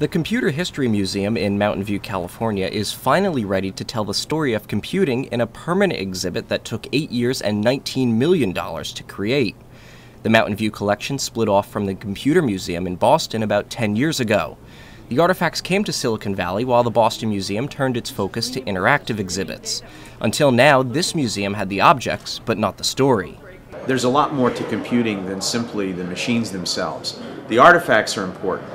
The Computer History Museum in Mountain View, California is finally ready to tell the story of computing in a permanent exhibit that took 8 years and $19 million to create. The Mountain View collection split off from the Computer Museum in Boston about 10 years ago. The artifacts came to Silicon Valley while the Boston Museum turned its focus to interactive exhibits. Until now, this museum had the objects, but not the story. There's a lot more to computing than simply the machines themselves. The artifacts are important,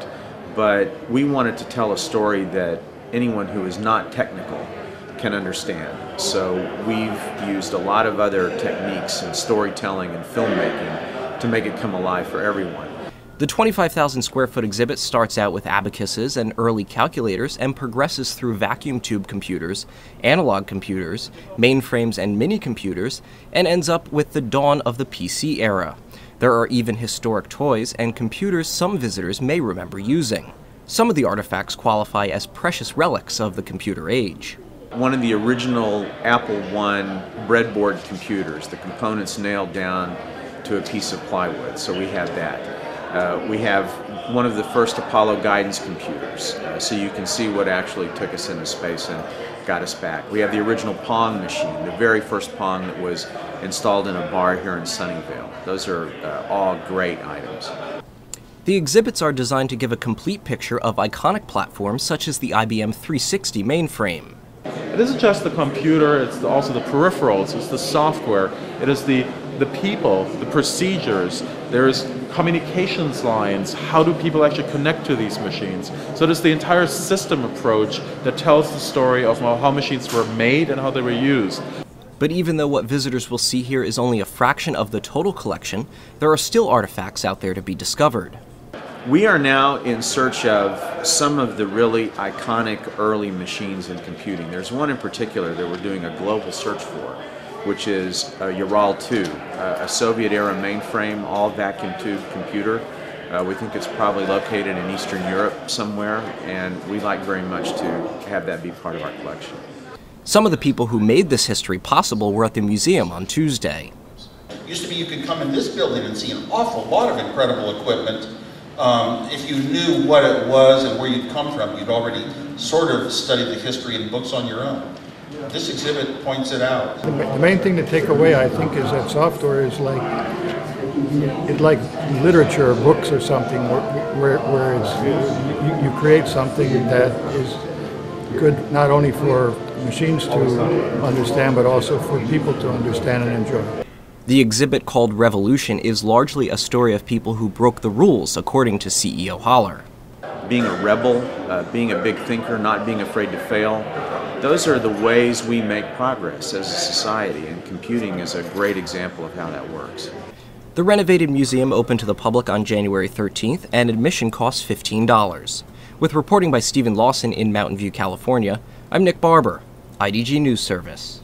but we wanted to tell a story that anyone who is not technical can understand. So we've used a lot of other techniques in storytelling and filmmaking to make it come alive for everyone. The 25,000 square foot exhibit starts out with abacuses and early calculators and progresses through vacuum tube computers, analog computers, mainframes and mini-computers, and ends up with the dawn of the PC era. There are even historic toys and computers some visitors may remember using. Some of the artifacts qualify as precious relics of the computer age. One of the original Apple I breadboard computers, the components nailed down to a piece of plywood, so we have that. We have one of the first Apollo guidance computers, so you can see what actually took us into space and got us back. We have the original Pong machine, the very first Pong that was installed in a bar here in Sunnyvale. Those are all great items. The exhibits are designed to give a complete picture of iconic platforms such as the IBM 360 mainframe. It isn't just the computer, it's also the peripherals, it's the software, it is the people, the procedures, there's communications lines, how do people actually connect to these machines. So it is the entire system approach that tells the story of how machines were made and how they were used. But even though what visitors will see here is only a fraction of the total collection, there are still artifacts out there to be discovered. We are now in search of some of the really iconic early machines in computing. There's one in particular that we're doing a global search for, which is a Ural-2, a Soviet-era mainframe, all vacuum tube computer. We think it's probably located in Eastern Europe somewhere, and we'd like very much to have that be part of our collection. Some of the people who made this history possible were at the museum on Tuesday. It used to be you could come in this building and see an awful lot of incredible equipment. If you knew what it was and where you'd come from, you'd already sort of studied the history in books on your own. This exhibit points it out. The main thing to take away, I think, is that software is like literature or books or something, where it's, you create something that is good not only for machines to understand, but also for people to understand and enjoy. The exhibit, called Revolution, is largely a story of people who broke the rules, according to CEO Holler. Being a rebel, being a big thinker, not being afraid to fail, those are the ways we make progress as a society, and computing is a great example of how that works. The renovated museum opened to the public on January 13th, and admission costs $15. With reporting by Stephen Lawson in Mountain View, California, I'm Nick Barber, IDG News Service.